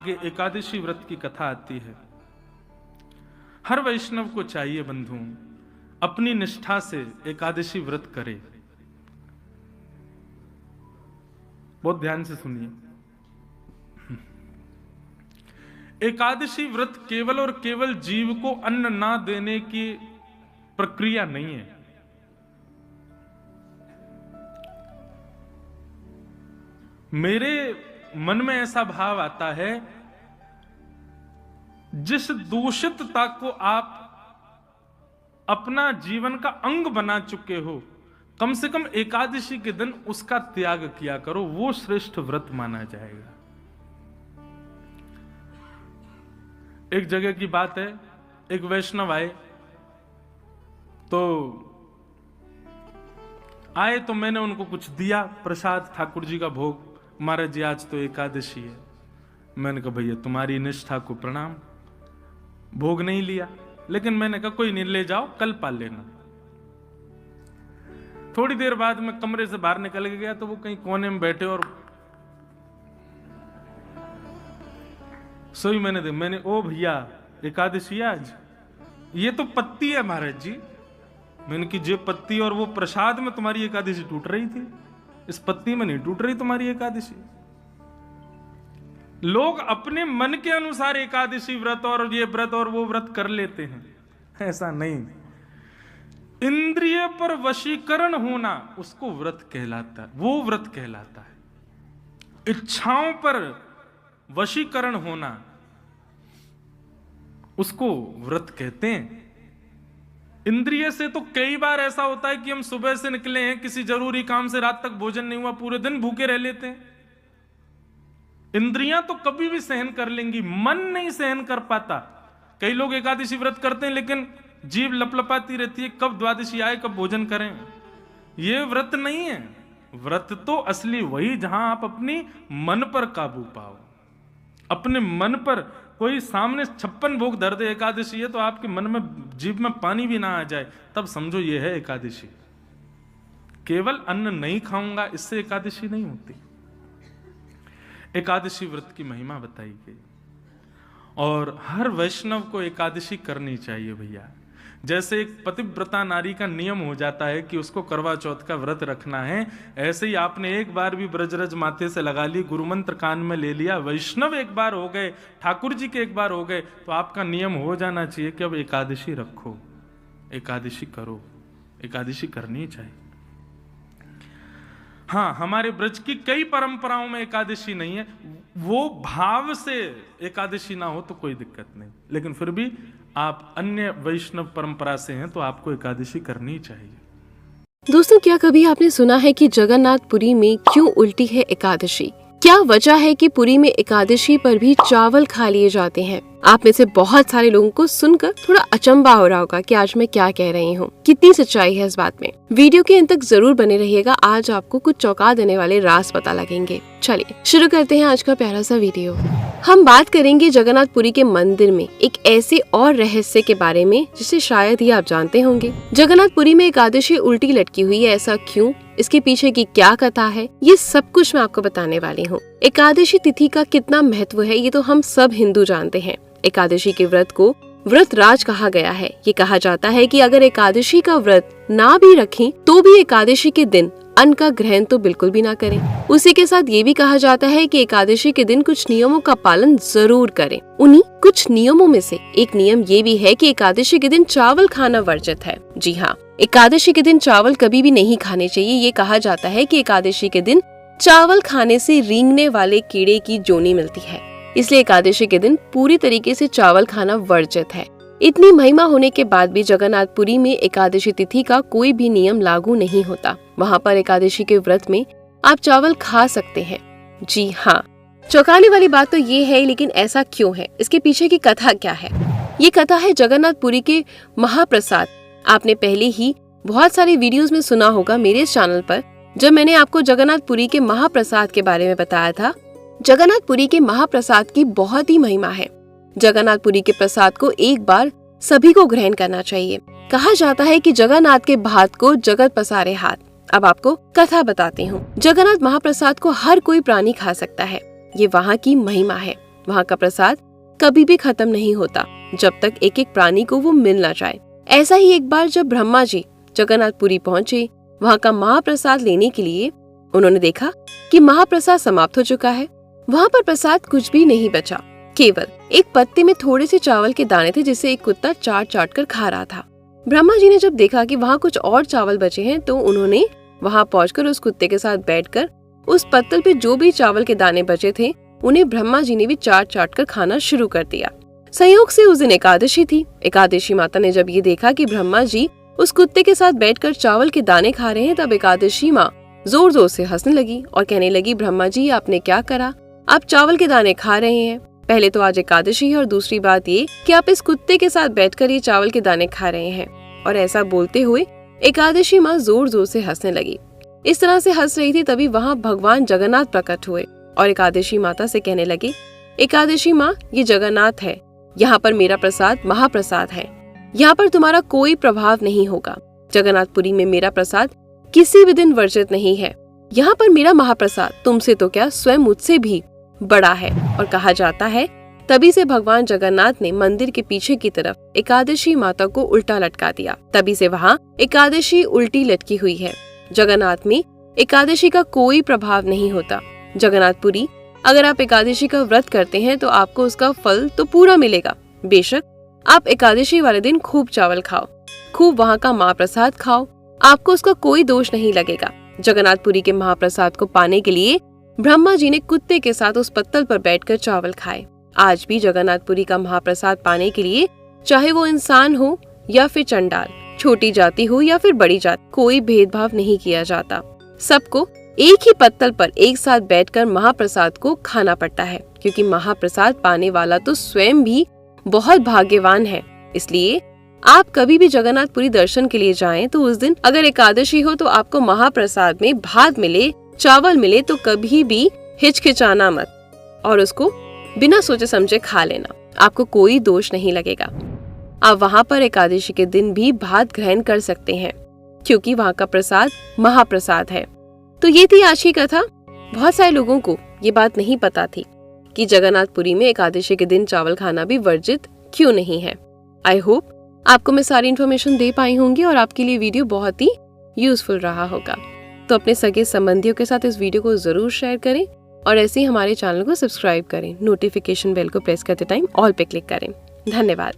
आगे एकादशी व्रत की कथा आती है। हर वैष्णव को चाहिए बंधु अपनी निष्ठा से एकादशी व्रत करे। बहुत ध्यान से सुनिए। एकादशी व्रत केवल और केवल जीव को अन्न ना देने की प्रक्रिया नहीं है। मेरे मन में ऐसा भाव आता है, जिस दूषितता को आप अपना जीवन का अंग बना चुके हो, कम से कम एकादशी के दिन उसका त्याग किया करो, वो श्रेष्ठ व्रत माना जाएगा। एक जगह की बात है, एक वैष्णव आए तो मैंने उनको कुछ दिया प्रसाद, ठाकुर जी का भोग। महाराज जी आज तो एकादशी है। मैंने कहा भैया तुम्हारी निष्ठा को प्रणाम, भोग नहीं लिया, लेकिन मैंने कहा कोई नहीं, ले जाओ कल पाल लेना। थोड़ी देर बाद मैं कमरे से बाहर निकल गया तो वो कहीं कोने में बैठे और सोई मैंने ओ भैया एकादशी आज, ये तो पत्ती है महाराज जी। मैंने की जे पत्ती और वो प्रसाद में तुम्हारी एकादशी टूट रही थी, इस पत्ती में नहीं टूट रही तुम्हारी एकादशी। लोग अपने मन के अनुसार एकादशी व्रत और ये व्रत और वो व्रत कर लेते हैं, ऐसा नहीं। इंद्रिय पर वशीकरण होना उसको व्रत कहलाता है, वो व्रत कहलाता है। इच्छाओं पर वशीकरण होना उसको व्रत कहते हैं। इंद्रिय से तो कई बार ऐसा होता है कि हम सुबह से निकले हैं किसी जरूरी काम से, रात तक भोजन नहीं हुआ, पूरे दिन भूखे रह लेते हैं। इंद्रियां तो कभी भी सहन कर लेंगी, मन नहीं सहन कर पाता। कई लोग एकादशी व्रत करते हैं लेकिन जीभ लपलपाती रहती है, कब द्वादशी आए, कब भोजन करें। यह व्रत नहीं है। व्रत तो असली वही जहां आप अपनी मन पर काबू पाओ, अपने मन पर। कोई सामने 56 भोग धर दे, एकादशी है, तो आपके मन में जीभ में पानी भी ना आ जाए, तब समझो ये है एकादशी। केवल अन्न नहीं खाऊंगा इससे एकादशी नहीं होती। एकादशी व्रत की महिमा बताई गई और हर वैष्णव को एकादशी करनी चाहिए भैया। जैसे एक पतिव्रता नारी का नियम हो जाता है कि उसको करवा चौथ का व्रत रखना है, ऐसे ही आपने एक बार भी ब्रजरज माथे से लगा ली, गुरु मंत्र कान में ले लिया, वैष्णव एक बार हो गए, ठाकुर जी के एक बार हो गए, तो आपका नियम हो जाना चाहिए कि अब एकादशी रखो, एकादशी करो, एकादशी करनी चाहिए। हाँ, हमारे ब्रज की कई परंपराओं में एकादशी नहीं है, वो भाव से एकादशी ना हो तो कोई दिक्कत नहीं, लेकिन फिर भी आप अन्य वैष्णव परंपरा से हैं तो आपको एकादशी करनी चाहिए। दोस्तों, क्या कभी आपने सुना है कि जगन्नाथपुरी में क्यों उल्टी है एकादशी? क्या वजह है कि पुरी में एकादशी पर भी चावल खा लिए जाते हैं? आप में से बहुत सारे लोगों को सुनकर थोड़ा अचंभा हो रहा होगा कि आज मैं क्या कह रही हूँ। कितनी सच्चाई है इस बात में। वीडियो के अंत तक जरूर बने रहिएगा, आज आपको कुछ चौंका देने वाले राज पता लगेंगे। चलिए शुरू करते हैं आज का प्यारा सा वीडियो। हम बात करेंगे जगन्नाथपुरी के मंदिर में एक ऐसे और रहस्य के बारे में जिसे शायद ही आप जानते होंगे। जगन्नाथपुरी में एकादशी उल्टी लटकी हुई है, ऐसा क्यों, इसके पीछे की क्या कथा है, ये सब कुछ मैं आपको बताने वाली हूँ। एकादशी तिथि का कितना महत्व है ये तो हम सब हिंदू जानते हैं। एकादशी के व्रत को व्रत राज कहा गया है। ये कहा जाता है कि अगर एकादशी का व्रत ना भी रखें तो भी एकादशी के दिन अन्न का ग्रहण तो बिल्कुल भी ना करें। उसी के साथ ये भी कहा जाता है कि एकादशी के दिन कुछ नियमों का पालन जरूर करें। उन्हीं कुछ नियमों में से एक नियम ये भी है कि एकादशी के दिन चावल खाना वर्जित है। जी हाँ, एकादशी के दिन चावल कभी भी नहीं खाने चाहिए। ये कहा जाता है कि एकादशी के दिन चावल खाने से रेंगने वाले कीड़े की जोनी मिलती है, इसलिए एकादशी के दिन पूरी तरीके से चावल खाना वर्जित है। इतनी महिमा होने के बाद भी जगन्नाथपुरी में एकादशी तिथि का कोई भी नियम लागू नहीं होता। वहाँ पर एकादशी के व्रत में आप चावल खा सकते हैं। जी हाँ, चौंकाने वाली बात तो ये है, लेकिन ऐसा क्यों है, इसके पीछे की कथा क्या है? ये कथा है जगन्नाथपुरी के महाप्रसाद। आपने पहले ही बहुत सारे वीडियोस में सुना होगा मेरे इस चैनल पर, जब मैंने आपको जगन्नाथपुरी के महाप्रसाद के बारे में बताया था। जगन्नाथपुरी के महाप्रसाद की बहुत ही महिमा है। जगन्नाथपुरी के प्रसाद को एक बार सभी को ग्रहण करना चाहिए। कहा जाता है कि जगन्नाथ के भात को जगत पसारे हाथ। अब आपको कथा बताती हूँ। जगन्नाथ महाप्रसाद को हर कोई प्राणी खा सकता है, ये वहाँ की महिमा है। वहाँ का प्रसाद कभी भी खत्म नहीं होता जब तक एक एक प्राणी को वो मिल ना जाए। ऐसा ही एक बार जब ब्रह्मा जी जगन्नाथपुरी पहुंचे वहाँ का महाप्रसाद लेने के लिए, उन्होंने देखा कि महाप्रसाद समाप्त हो चुका है। वहाँ पर प्रसाद कुछ भी नहीं बचा, केवल एक पत्ते में थोड़े से चावल के दाने थे जिसे एक कुत्ता चाट चाट कर खा रहा था। ब्रह्मा जी ने जब देखा कि वहाँ कुछ और चावल बचे हैं तो उन्होंने वहाँ पहुंचकर उस कुत्ते के साथ बैठकर उस पत्तल पे जो भी चावल के दाने बचे थे उन्हें ब्रह्मा जी ने भी चाट चाट कर खाना शुरू कर दिया। संयोग से उस दिन एकादशी थी। एकादशी माता ने जब ये देखा कि ब्रह्मा जी उस कुत्ते के साथ बैठकर चावल के दाने खा रहे हैं, तब एकादशी माँ जोर जोर से हंसने लगी और कहने लगी, ब्रह्मा जी आपने क्या करा, आप चावल के दाने खा रहे हैं। पहले तो आज एकादशी है और दूसरी बात ये कि आप इस कुत्ते के साथ बैठकर ये चावल के दाने खा रहे हैं। और ऐसा बोलते हुए एकादशी माँ जोर जोर से हंसने लगी। इस तरह से हंस रही थी तभी वहाँ भगवान जगन्नाथ प्रकट हुए और एकादशी माता से कहने लगे, एकादशी माँ ये जगन्नाथ है, यहाँ पर मेरा प्रसाद महाप्रसाद है, यहाँ पर तुम्हारा कोई प्रभाव नहीं होगा। जगन्नाथपुरी में मेरा प्रसाद किसी भी दिन वर्जित नहीं है। यहाँ पर मेरा महाप्रसाद तुमसे तो क्या स्वयं मुझसे भी बड़ा है। और कहा जाता है तभी से भगवान जगन्नाथ ने मंदिर के पीछे की तरफ एकादशी माता को उल्टा लटका दिया। तभी से वहाँ एकादशी उल्टी लटकी हुई है। जगन्नाथ में एकादशी का कोई प्रभाव नहीं होता। जगन्नाथपुरी अगर आप एकादशी का व्रत करते हैं तो आपको उसका फल तो पूरा मिलेगा। बेशक आप एकादशी वाले दिन खूब चावल खाओ, खूब वहाँ का महाप्रसाद खाओ, आपको उसका कोई दोष नहीं लगेगा। जगन्नाथपुरी के महाप्रसाद को पाने के लिए ब्रह्मा जी ने कुत्ते के साथ उस पत्तल पर बैठकर चावल खाए। आज भी जगन्नाथपुरी का महाप्रसाद पाने के लिए चाहे वो इंसान हो या फिर चंडाल, छोटी जाति हो या फिर बड़ी जाति, कोई भेदभाव नहीं किया जाता। सबको एक ही पत्तल पर एक साथ बैठकर महाप्रसाद को खाना पड़ता है, क्योंकि महाप्रसाद पाने वाला तो स्वयं भी बहुत भाग्यवान है। इसलिए आप कभी भी जगन्नाथपुरी दर्शन के लिए जाएं तो उस दिन अगर एकादशी हो तो आपको महाप्रसाद में भात मिले, चावल मिले तो कभी भी हिचकिचाना मत और उसको बिना सोचे समझे खा लेना, आपको कोई दोष नहीं लगेगा। आप वहाँ पर एकादशी के दिन भी भात ग्रहण कर सकते हैं क्योंकि वहाँ का प्रसाद महाप्रसाद है। तो ये थी आज की कथा। बहुत सारे लोगों को ये बात नहीं पता थी कि जगन्नाथपुरी में एकादशी के दिन चावल खाना भी वर्जित क्यों नहीं है। आई होप आपको मैं सारी इन्फॉर्मेशन दे पाई होंगी और आपके लिए वीडियो बहुत ही यूजफुल रहा होगा। तो अपने सगे संबंधियों के साथ इस वीडियो को जरूर शेयर करें और ऐसे ही हमारे चैनल को सब्सक्राइब करें। नोटिफिकेशन बेल को प्रेस करते टाइम ऑल पे क्लिक करें। धन्यवाद।